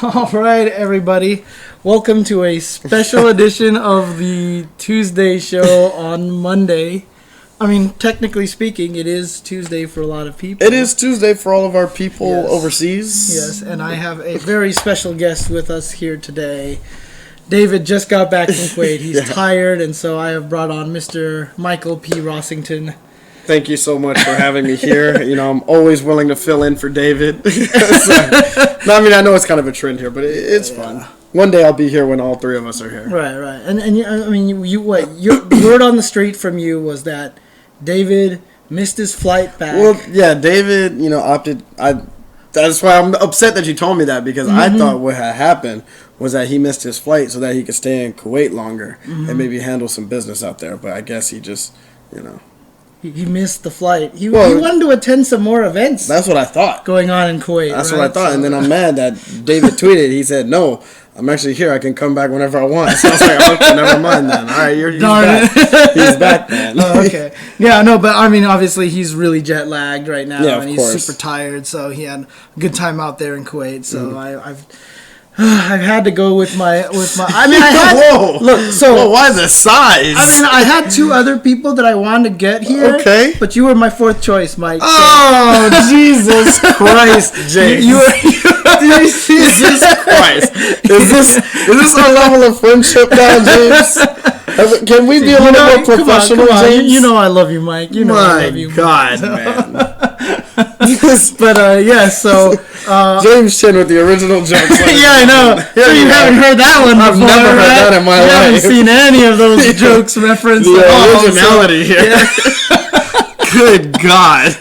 All right, everybody. Welcome to a special edition of the Tuesday show on Monday. I mean, technically speaking, it is Tuesday for a lot of people. It is Tuesday for all of our people overseas. Yes, and I have a very special guest with us here today. David just got back from Kuwait. He's tired, and so I have brought on Mr. Michael P. Rossington. Thank you so much for having me here. You know, I'm always willing to fill in for David. I know it's kind of a trend here, but it's fun. One day I'll be here when all three of us are here. Right. And your word on the street from you was that David missed his flight back. Well, yeah, David, opted. That's why I'm upset that you told me that, because I thought what had happened was that he missed his flight so that he could stay in Kuwait longer and maybe handle some business out there. But I guess he just, He missed the flight. He wanted to attend some more events. That's what I thought. Going on in Kuwait. That's what I thought. And then I'm mad that David tweeted. He said, "No, I'm actually here. I can come back whenever I want." So I was like, "Okay, never mind then. All right, he's back. He's back, man." Oh, okay. Yeah, no, but I mean, obviously he's really jet lagged right now, yeah, and he's course. super tired. So he had a good time out there in Kuwait. So I've had to go with my. I mean, I had. Whoa! Look, so well, why the size? I mean, I had two other people that I wanted to get here. Okay. But you were my fourth choice, Mike. Oh, Jesus Christ, James! Jesus Christ! Is this our level of friendship now, James? Can we be a little more professional, come on. James? You know I love you, Mike. You know I love you. My God, man. But so James Chen with the original jokes. Yeah, I know. So you haven't heard that one before. I've never heard that in my life. You haven't seen any of those jokes referenced the at all. originality here. Yeah. Good God.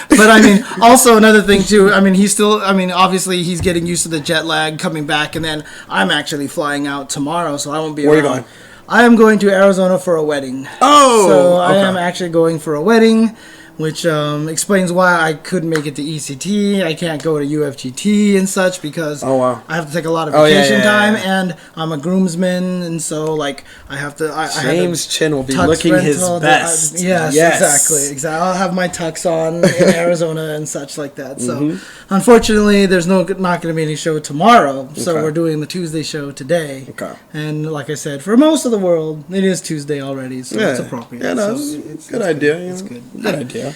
But I mean, also another thing too. I mean, obviously he's getting used to the jet lag coming back, and then I'm actually flying out tomorrow, so I won't be around. Where are you going? I am going to Arizona for a wedding. Oh, so I am actually going for a wedding, which explains why I couldn't make it to ECT. I can't go to UFGT and such because I have to take a lot of vacation time, and I'm a groomsman, and so like I have to. James Chen will be looking his best. Yes, exactly. I'll have my tux on in Arizona and such like that. So unfortunately, there's not going to be any show tomorrow. So we're doing the Tuesday show today. Okay. And like I said, for most of the world, it is Tuesday already, so it's appropriate. Yeah, no, it's good idea. It's good. Good idea.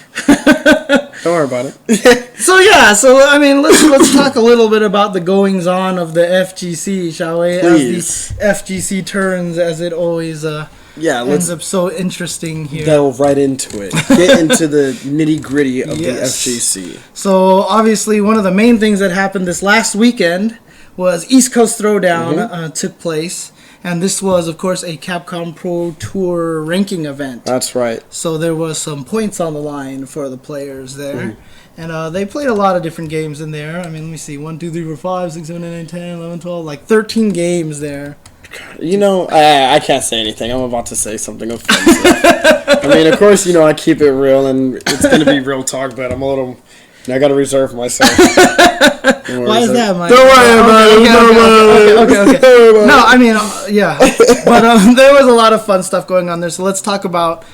Don't worry about it. So I mean, let's talk a little bit about the goings on of the FGC, shall we? Please. As the FGC turns, as it always ends up so interesting here. Delve right into it. Get into the nitty gritty of the FGC. So obviously, one of the main things that happened this last weekend was East Coast Throwdown took place. And this was, of course, a Capcom Pro Tour ranking event. That's right. So there was some points on the line for the players there. And they played a lot of different games in there. I mean, let me see. 1, 2, 3, 4, 5, 6, 7, 8, 9, 10, 11, 12. Like 13 games there. I can't say anything. I'm about to say something offensive. I mean, of course, I keep it real, and it's going to be real talk, but I'm a little... I got to reserve myself. Why is that, Mike? Don't worry about it. Okay. No, I mean, But there was a lot of fun stuff going on there. So let's talk about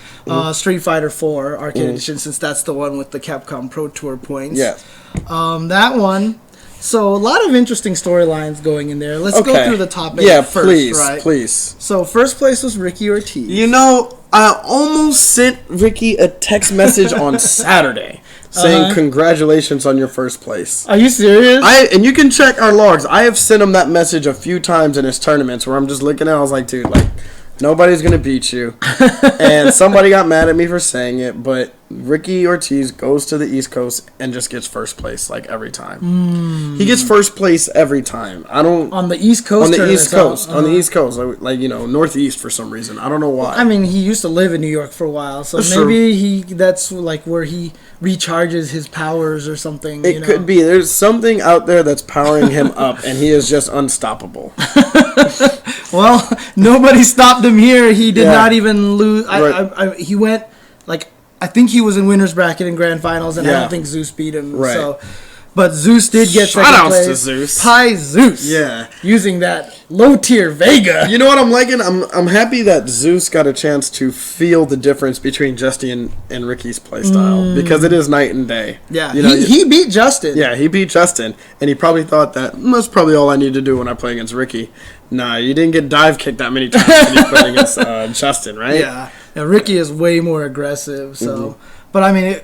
Street Fighter 4 Arcade Edition, since that's the one with the Capcom Pro Tour points. Yeah. That one. So a lot of interesting storylines going in there. Let's go through the top 8 first. Please. So first place was Ricky Ortiz. I almost sent Ricky a text message on Saturday. Saying congratulations on your first place. Are you serious? And you can check our logs. I have sent him that message a few times in his tournaments where I'm just looking at it. I was like, dude, nobody's going to beat you. And somebody got mad at me for saying it, but Ricky Ortiz goes to the East Coast and just gets first place every time. He gets first place every time. On the East Coast. On the East Coast. On the East Coast, Northeast for some reason. I don't know why. I mean, he used to live in New York for a while, so maybe that's where he recharges his powers or something. It could be. There's something out there that's powering him up, and he is just unstoppable. Well, nobody stopped him here. He did not even lose. He went I think he was in winner's bracket in grand finals, and I don't think Zeus beat him. Right. So But Zeus did get second place. Shout outs to Zeus. Pie Zeus. Yeah. Using that low tier Vega. You know what I'm liking? I'm happy that Zeus got a chance to feel the difference between Justin and Ricky's playstyle. Because it is night and day. Yeah. You know, he beat Justin. Yeah, he beat Justin. And he probably thought that's probably all I need to do when I play against Ricky. Nah, you didn't get dive kicked that many times when you played against Justin, right? Yeah. Ricky is way more aggressive, so... Mm-hmm. But, I mean,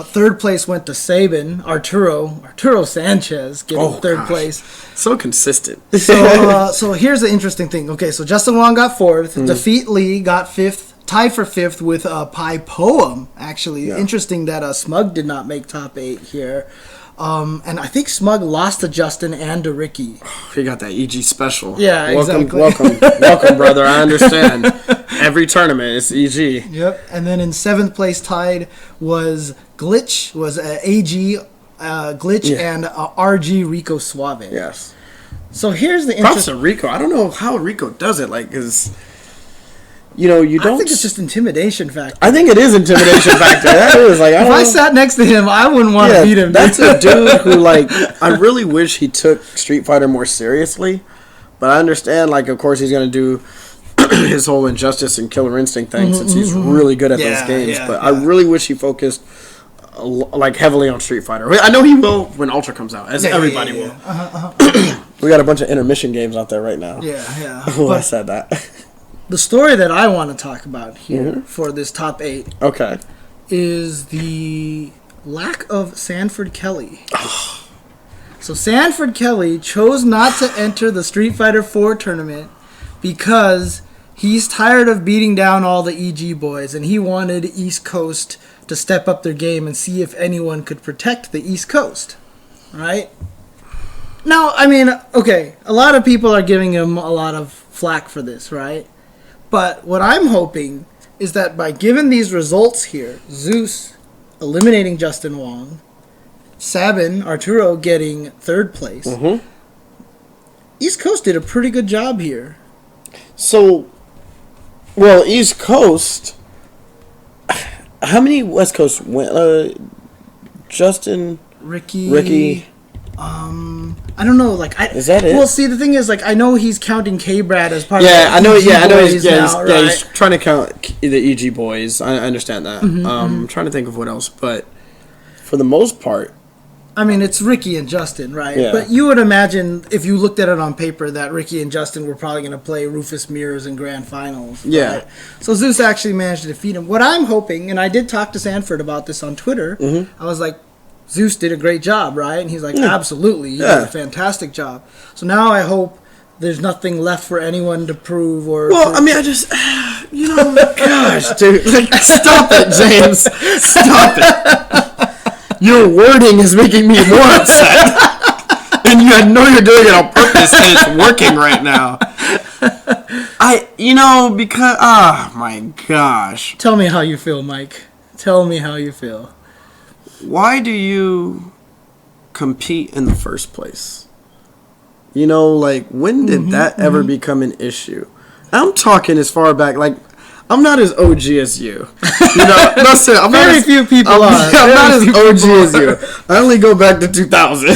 third place went to Saban, Arturo Sanchez getting third place. So consistent. So here's the interesting thing. Okay, so Justin Wong got fourth. Defeat Lee got fifth. Tied for fifth with Pi Poem, actually. Yeah. Interesting that Smug did not make top 8 here. And I think Smug lost to Justin and to Ricky. He got that EG special. Yeah, exactly. Welcome, brother. I understand. Every tournament, it's EG. Yep. And then in 7th place tied was Glitch, AG Glitch and RG Rico Suave. Yes. So here's the props to Rico. I don't know how Rico does it. Like, because... You know, you don't... I think it's just intimidation factor. I think it is intimidation factor. That is, like... If I sat next to him, I wouldn't want to beat him. That's a dude who, like... I really wish he took Street Fighter more seriously. But I understand, like, of course he's going to do his whole Injustice and Killer Instinct thing since he's really good at those games. But I really wish he focused, like, heavily on Street Fighter. I know he will when Ultra comes out, as everybody will. We got a bunch of intermission games out there right now. Yeah. Oh, I said that. The story that I want to talk about here for this top 8 is the lack of Sanford Kelly. So Sanford Kelly chose not to enter the Street Fighter 4 tournament because he's tired of beating down all the EG boys and he wanted East Coast to step up their game and see if anyone could protect the East Coast. Right? Now, I mean, okay, a lot of people are giving him a lot of flack for this, right? But what I'm hoping is that by giving these results here, Zeus eliminating Justin Wong, Sabin, Arturo getting third place, East Coast did a pretty good job here. So, well, East Coast, how many West Coast went? Justin, Ricky. I don't know. Like, is that it? Well, see, the thing is, like, I know he's counting K-Brad as part of the I know. Right? He's trying to count the EG boys. I understand that. I'm trying to think of what else, but for the most part, I mean, it's Ricky and Justin, right? Yeah. But you would imagine if you looked at it on paper that Ricky and Justin were probably going to play Rufus Mirrors in grand finals. Yeah. Right? So Zeus actually managed to defeat him. What I'm hoping, and I did talk to Sanford about this on Twitter, I was like, Zeus did a great job, right? And he's like, absolutely, you did a fantastic job. So now I hope there's nothing left for anyone to prove or... Well, I mean, I just... You know, gosh, dude. Like, stop it, James. Stop it. Your wording is making me more upset. And I know you're doing it on purpose and it's working right now. Because... Oh, my gosh. Tell me how you feel, Mike. Tell me how you feel. Why do you compete in the first place? You know, like, when did that ever become an issue? I'm talking as far back, like, I'm not as OG as you. You know, listen, I'm very few people are. I'm not as OG as you. I only go back to 2000.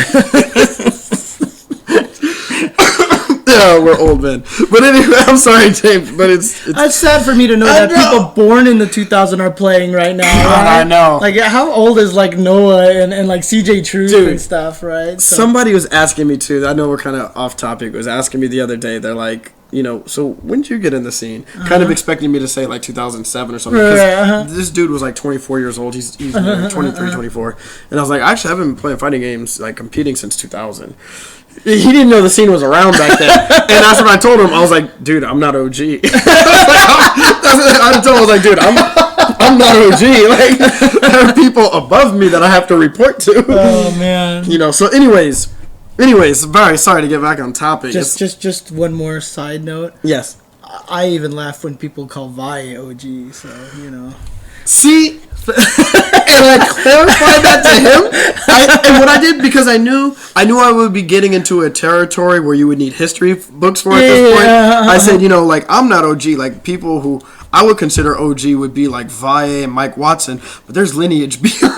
Yeah, we're old men. But anyway, I'm sorry, James, but it's sad for me to know that people born in the 2000 are playing right now. Right? I know. Like, how old is, like, Noah and like, CJ Truth and stuff, right? So. Somebody was asking me, too, I know we're kind of off topic, was asking me the other day, they're like, you know, so when did you get in the scene? Kind of expecting me to say, like, 2007 or something. Because this dude was, like, 24 years old. He's 23, 24. And I was like, actually, I've been playing fighting games, like, competing since 2000. He didn't know the scene was around back then. And that's what I told him. I was like, dude, I'm not OG. I told him, I was like, dude, I'm not OG. Like, there are people above me that I have to report to. Oh, man. You know, so anyways, very sorry to get back on topic. Just one more side note. Yes. I even laugh when people call Vi OG, so, you know. See? And I clarified that to him. And what I did, because I knew I would be getting into a territory where you would need history books for at this point. I said, you know, like, I'm not OG. Like, people who I would consider OG would be like Valle and Mike Watson, but there's lineage beyond.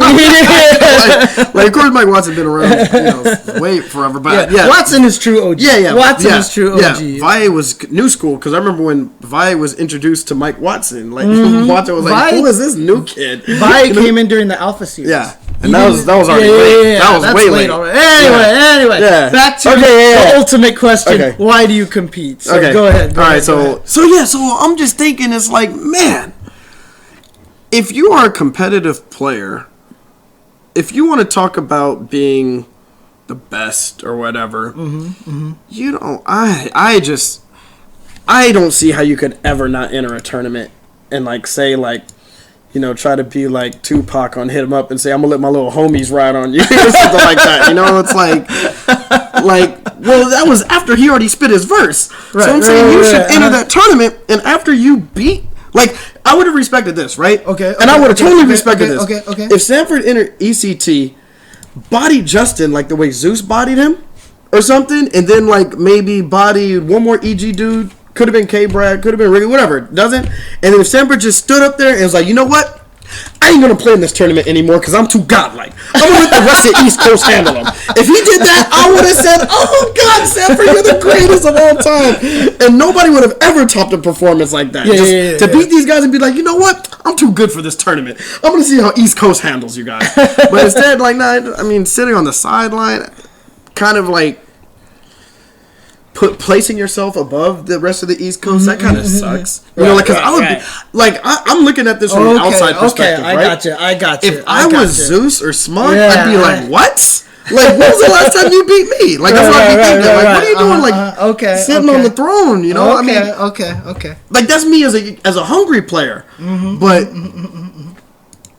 like, of course, Mike Watson been around, way forever. But Watson is true OG. Watson is true OG. Yeah. Valle was new school because I remember when Valle was introduced to Mike Watson. Like Watson was like, "Who is this new kid?" Valle came in during the Alpha series. Yeah. And that was already late. That was way late. Anyway, back to the ultimate question. Okay. Why do you compete? So go ahead. All right, so I'm just thinking, it's like, man, if you are a competitive player, if you want to talk about being the best or whatever, you don't. I don't see how you could ever not enter a tournament and like say like, you know, try to be like Tupac on Hit 'Em Up and say, I'm going to let my little homies ride on you or something like that. You know, it's like, well, that was after he already spit his verse. Right, so I'm saying you should enter that tournament, and after you beat, like, I would have respected this, right? Okay. And I would have totally respected this. Okay. If Sanford entered ECT, bodied Justin like the way Zeus bodied him or something, and then like maybe bodied one more EG dude. Could have been K-Brad, could have been Ricky, whatever. Doesn't. And then if Sanford just stood up there and was like, you know what? I ain't going to play in this tournament anymore because I'm too godlike. I'm going to let the rest of the East Coast handle him. If he did that, I would have said, oh, God, Sanford, you're the greatest of all time. And nobody would have ever topped a performance like that. To beat these guys and be like, you know what? I'm too good for this tournament. I'm going to see how East Coast handles you guys. But instead, like, nah, I mean, sitting on the sideline, kind of like, placing yourself above the rest of the East Coast, that kind of sucks. You know, like, because I would be, like, I'm looking at this from an outside perspective, right? I got you. If I was Zeus or Smug, I'd be like, what? Like, when was the last time you beat me? Like, that's what I'd be thinking. Like, what are you doing? Like, sitting on the throne, you know? Okay. Like, that's me as a hungry player. But,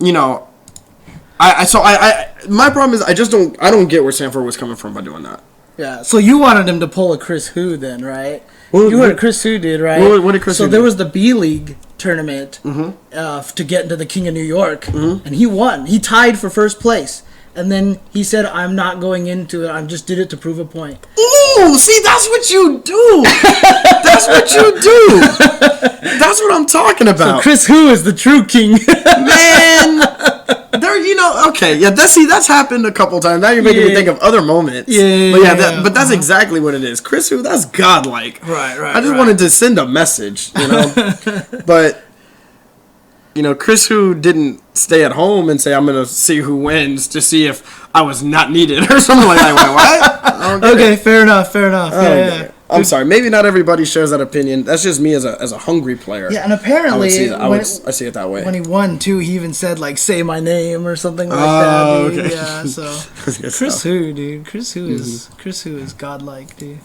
you know, my problem is I don't get where Sanford was coming from by doing that. Yeah, so you wanted him to pull a Chris Hu then, right? You heard Chris Hu did, right? What did Chris Hu do? So there was the B-League tournament to get into the King of New York, and he won. He tied for first place. And then he said, I'm not going into it. I just did it to prove a point. Ooh, see, that's what you do. That's what you do. That's what I'm talking about. So Chris Hu is the true king. Man. There, you know, okay, yeah. That's happened a couple times. Now you're making me think of other moments. But that's exactly what it is. Chris Hu, that's godlike. Right. I just wanted to send a message, you know. But you know, Chris Hu didn't stay at home and say, I'm gonna see who wins to see if I was not needed or something like that. What? Okay, fair enough. Yeah. I'm sorry. Maybe not everybody shares that opinion. That's just me as a hungry player. Yeah, and apparently I see it that way. When he won too, he even said like "say my name" or something like that. Dude. Okay. Yeah. So Chris Hu, dude. Chris Hu is godlike, dude.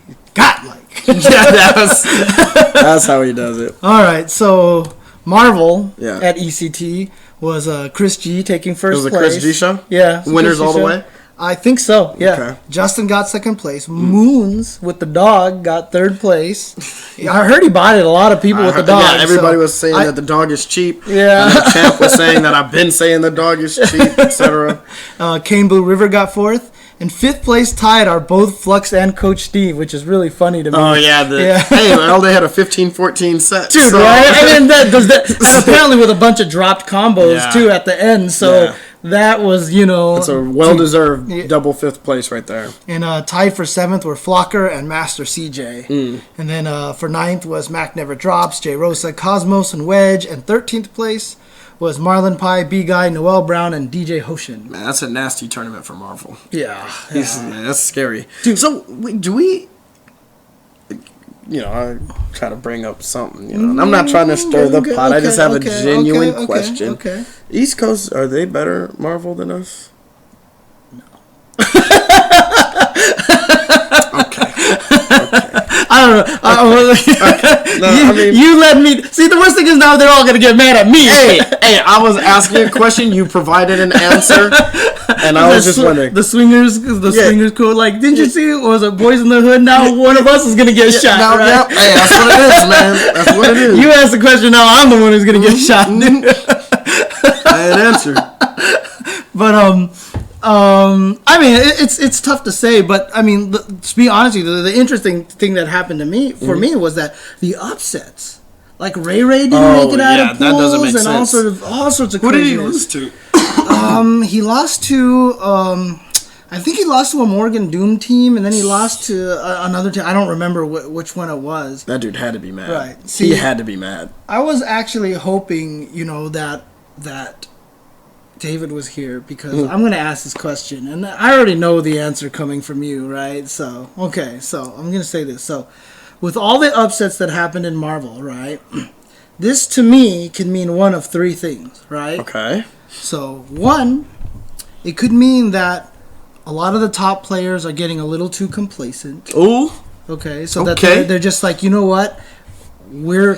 He's godlike. Yeah, that's how he does it. All right, so Marvel at ECT was Chris G taking first place. It was a Chris G show. Yeah, winners all the way. I think so, yeah. Okay. Justin got second place. Moons with the dog got third place. I heard he bought it a lot of people with the dog. Yeah, everybody was saying that the dog is cheap. Yeah. And the champ was saying that I've been saying the dog is cheap, etc. Kane Blue River got fourth. And fifth place tied are both Flux and Coach Steve, which is really funny to me. Oh, yeah. Hey, well, they had a 15-14 set. Dude, so. Right? And apparently with a bunch of dropped combos, too, at the end. So that was, you know. It's a well-deserved double fifth place right there. And tied for seventh were Flocker and Master CJ. And then for ninth was Mac Never Drops, J Rosa, Cosmos, and Wedge. And 13th place was Marlon Pie, B-Guy, Noel Brown, and DJ Hoshin. Man, that's a nasty tournament for Marvel. Yeah. Man, that's scary. Dude, so, do we... You know, I try to bring up something, you know. And I'm not trying to stir the pot. I just have a genuine question. Okay. East Coast, are they better Marvel than us? No. Okay. I don't know. You let me. See, the worst thing is now they're all gonna get mad at me. Hey, I was asking a question. You provided an answer, and I was just wondering. The swingers code. Like, didn't you see? Was it Boys in the Hood? Now one of us is gonna get shot. Now, right? Hey, that's what it is, man. That's what it is. You asked the question. Now I'm the one who's gonna get shot. I had an answer. But I mean, it's tough to say, but I mean, to be honest with you, the interesting thing that happened to me, for me, was that the upsets Like Ray didn't make it out of pools and all sorts of. Who did he lose to? He lost to. I think he lost to a Morgan Doom team, and then he lost to another team. I don't remember which one it was. That dude had to be mad. Right. See, he had to be mad. I was actually hoping, that David was here because I'm going to ask this question, and I already know the answer coming from you, right? So, okay, so I'm going to say this. So, with all the upsets that happened in Marvel, right, this to me can mean one of three things, right? Okay. So, one, it could mean that a lot of the top players are getting a little too complacent. Ooh. Okay, so that they're just like, you know what? We're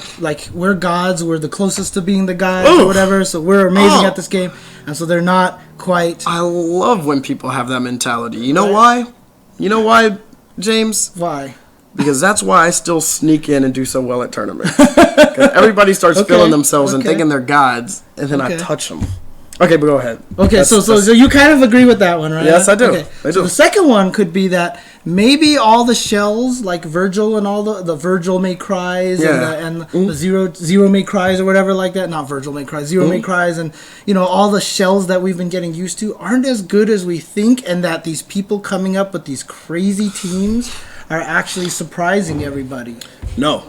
gods. We're the closest to being the gods or whatever. So we're amazing at this game, and so they're not quite. I love when people have that mentality. You know why? You know why, James? Why? Because that's why I still sneak in and do so well at tournaments. Because everybody starts feeling themselves and thinking they're gods, and then I touch them. Okay, but go ahead. Okay, so you kind of agree with that one, right? Yes, I do. Okay. So the second one could be that maybe all the shells, like Virgil and all the Virgil May Cries and the Zero May Cries or whatever like that. Not Virgil May Cries, Zero May Cries, and all the shells that we've been getting used to aren't as good as we think, and that these people coming up with these crazy teams are actually surprising everybody. No.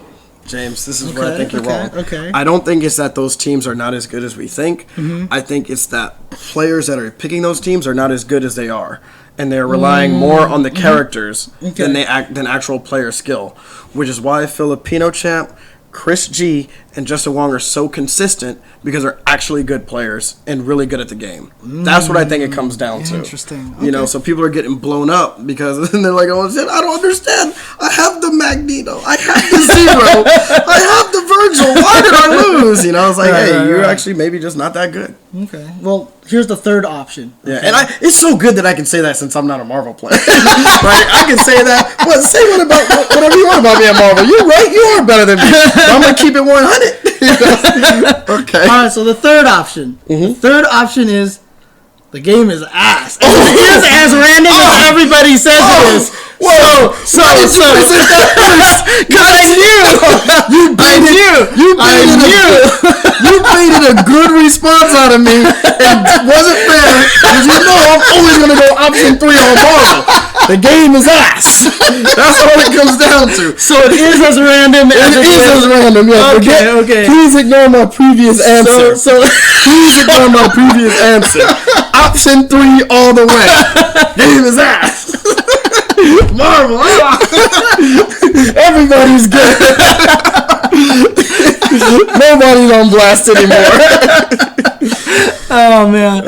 James, this is where I think you're wrong. Okay. I don't think it's that those teams are not as good as we think. I think it's that players that are picking those teams are not as good as they are, and they're relying more on the characters than actual player skill, which is why Filipino Champ, Chris G, and Justin Wong are so consistent because they're actually good players and really good at the game. That's what I think it comes down to. Interesting. Okay. So people are getting blown up because they're like, oh shit, I don't understand. I have the Magneto. I have the Zero. I have the Virgil. Why did I lose? It's like, you're actually maybe just not that good. Okay. Well, here's the third option. Yeah, and it's so good that I can say that since I'm not a Marvel player. Right? I can say that. Well, say whatever you want about me at Marvel. You're right. You are better than me. But I'm going to keep it 100. Okay. All right, so the third option. The third option is the game is ass. It is as random as everybody says it is. Whoa! So, because I knew you baited a good response out of me, and wasn't fair because I'm always gonna go option 3 on Marvel. The game is ass. That's all it comes down to. So it is as random. It is as random. Yeah. Okay. Please ignore my previous answer. Please ignore my previous answer. Option 3 all the way. Game is ass. Marvel. Everybody's good. Nobody's on blast anymore. Oh man!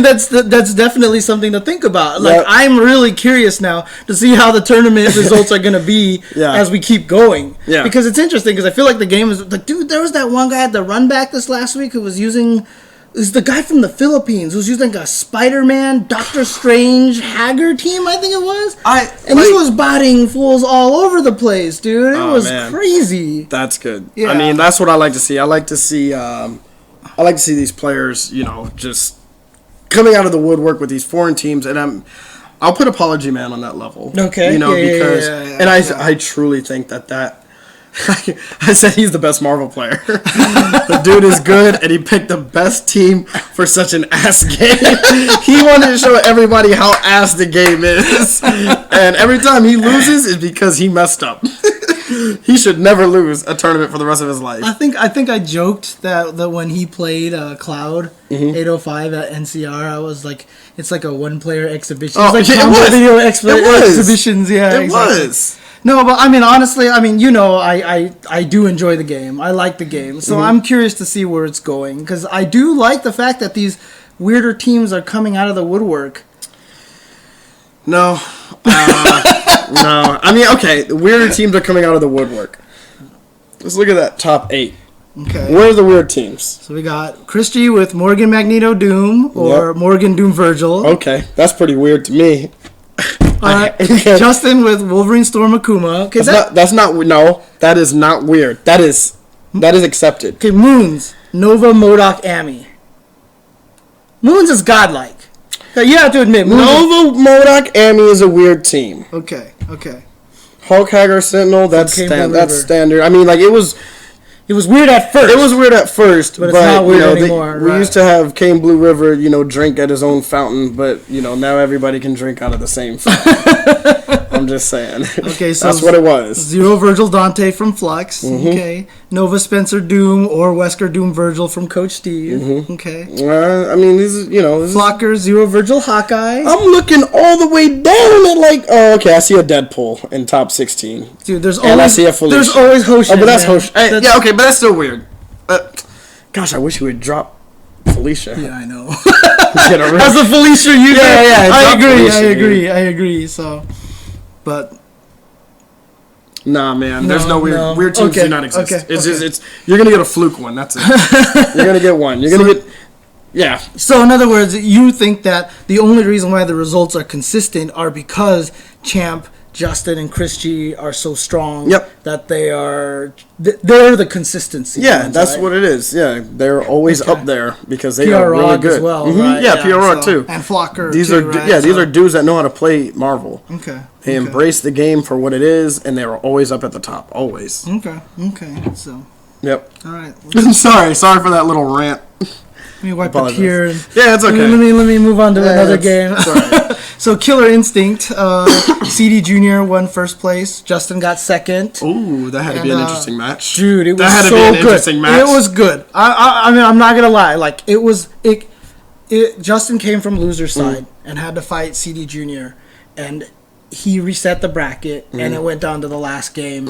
That's definitely something to think about. Like I'm really curious now to see how the tournament results are gonna be as we keep going. Yeah. Because it's interesting because I feel like the game is like, dude, there was that one guy at the run back this last week who was using. Is the guy from the Philippines who's using like a Spider-Man, Doctor Strange, Hager team, I think it was. He was botting fools all over the place, dude. It was crazy. That's good. Yeah. That's what I like to see. I like to see these players, just coming out of the woodwork with these foreign teams, and I'll put Apology Man on that level. Okay. I truly think that. I said he's the best Marvel player. The dude is good, and he picked the best team for such an ass game. He wanted to show everybody how ass the game is, and every time he loses is because he messed up. He should never lose a tournament for the rest of his life. I think I joked that when he played Cloud 805 at NCR, I was like, it's like a one-player exhibition. Oh, it's like video exhibitions. Yeah, it was. No, but honestly, I do enjoy the game. I like the game. So I'm curious to see where it's going. Because I do like the fact that these weirder teams are coming out of the woodwork. No. No. Okay, the weirder teams are coming out of the woodwork. Let's look at that top 8. Okay. Where are the weird teams? So we got Chris G with Morgan Magneto Doom or Morgan Doom Virgil. Okay, that's pretty weird to me. Justin with Wolverine Storm Akuma. Okay, that is not weird. That is accepted. Okay, Moons, Nova Modok Ami. Moons is godlike. You have to admit, Nova Modok Ami is a weird team. Okay. Hulk Hager Sentinel, that's standard. It was It was weird at first. It was weird at first, but it's not weird anymore. We used to have Kane Blue River, drink at his own fountain, but now everybody can drink out of the same fountain. I'm just saying. Okay, so that's what it was. 0 Virgil Dante from Flux. Mm-hmm. Okay, Nova Spencer Doom or Wesker Doom Virgil from Coach Steve. Mm-hmm. Okay. This is Flocker 0 Virgil Hawkeye. I'm looking all the way down at okay, I see a Deadpool in top 16. Dude, there's I see a Felicia. There's always Hoshin. Oh, but that's Hoshin. Yeah, okay, but that's still weird. Gosh, I wish you would drop Felicia. Yeah, I know. As a Felicia user, I agree. So, but nah, man, there's no weird teams do not exist. Okay, it's you're gonna get a fluke one. That's it. You're gonna get one. You're gonna get. Yeah. So, in other words, you think that the only reason why the results are consistent are because Champ, Justin, and Chris G are so strong. Yep. That they're the consistency. Yeah, ones, that's right? what it is. Yeah, they're always up there because they PR are really Rog good. As well, mm-hmm. Right? Yeah, PR Rog too. And Flocker. These too, are right? these are dudes that know how to play Marvel. Okay. They embrace the game for what it is, and they are always up at the top. Always. Okay. So. Yep. All right. Sorry for that little rant. Let me wipe up here. Yeah, it's okay. Let me move on to another game. Right. So Killer Instinct, CD Junior won first place. Justin got second. Ooh, that had to be an interesting match. Dude, it was that had so to be an good. Interesting match. It was good. I mean, I'm not gonna lie. Like Justin came from loser's side and had to fight CD Junior, and he reset the bracket, and it went down to the last game.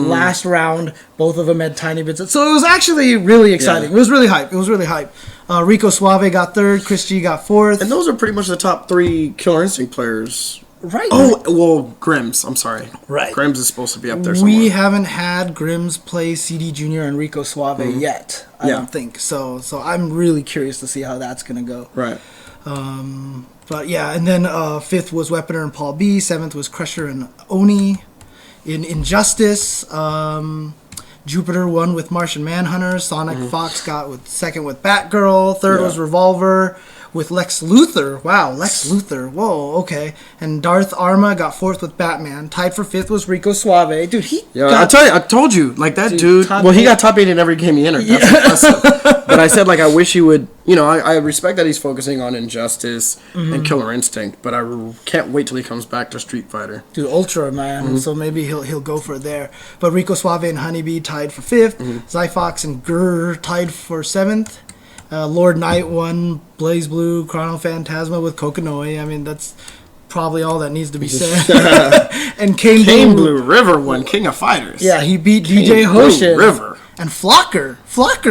Last round, both of them had tiny bits. So it was actually really exciting. Yeah. It was really hype. Rico Suave got third. Chris G got fourth. And those are pretty much the top 3 Killer Instinct players. Right. Oh, well, Grims. I'm sorry. Right. Grims is supposed to be up there somewhere. We haven't had Grims play CD Junior and Rico Suave yet, I don't think. So I'm really curious to see how that's going to go. Right. But yeah, and then 5th was Weaponer and Paul B. 7th was Crusher and Oni. In Injustice, Jupiter won with Martian Manhunter. Sonic Fox got second with Batgirl. Third was Revolver with Lex Luthor. Wow, Lex Luthor. Whoa, okay. And Darth Arma got 4th with Batman. Tied for 5th was Rico Suave. Dude, I told you, like that dude. Well, he got top 8 in every game he entered. That's impressive. But I said, I wish he would. I respect that he's focusing on Injustice and Killer Instinct, but I can't wait till he comes back to Street Fighter. Dude, Ultra, man. So maybe he'll go for it there. But Rico Suave and Honeybee tied for 5th. Zyfox and Grr tied for 7th. Lord Knight won Blaze Blue, Chrono Phantasma with Kokonoi. I mean, that's probably all that needs to be said. And Kane Blue River won King of Fighters. Yeah, he beat DJ Hoshin. Blue River. And Flocker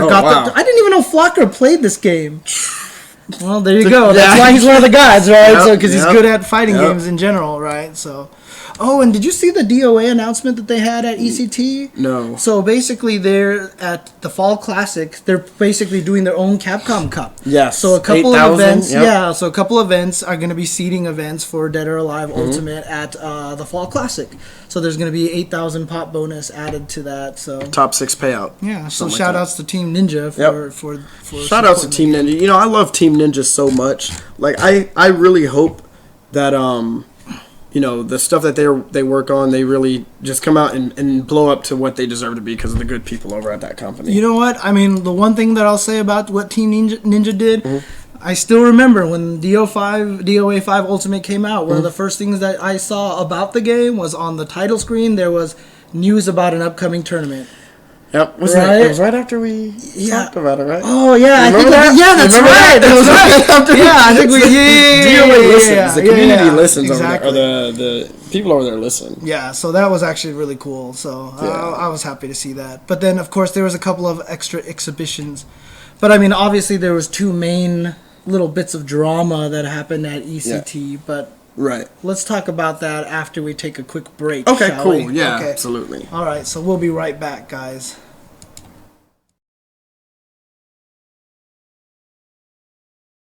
got I didn't even know Flocker played this game. Well, there you go. That's why he's one of the guys, right? Because he's good at fighting games in general, right? So. Oh, and did you see the DOA announcement that they had at ECT? No. So basically, they're at the Fall Classic. They're basically doing their own Capcom Cup. Yes. So a couple of events. Yeah. So a couple of events are going to be seeding events for Dead or Alive Ultimate at the Fall Classic. So there's going to be 8,000 pop bonus added to that. So top 6 payout. Yeah. So shout outs to Team Ninja for shout outs to Team Ninja. I love Team Ninja so much. Like I really hope that the stuff that they work on, they really just come out and blow up to what they deserve to be because of the good people over at that company. You know what? I mean, the one thing that I'll say about what Team Ninja did, I still remember when DOA 5 Ultimate came out, one of the first things that I saw about the game was on the title screen, there was news about an upcoming tournament. Yep, it was right after we talked about it, right? Oh yeah, Remember that? That's right. I think we DOA listens. The community listens. Exactly. Or the people over there listen. Yeah, so that was actually really cool. So I was happy to see that. But then, of course, there was a couple of extra exhibitions. But I mean, obviously, there was 2 main little bits of drama that happened at ECT. But let's talk about that after we take a quick break. Okay, cool. We? Yeah, absolutely. All right, so we'll be right back, guys.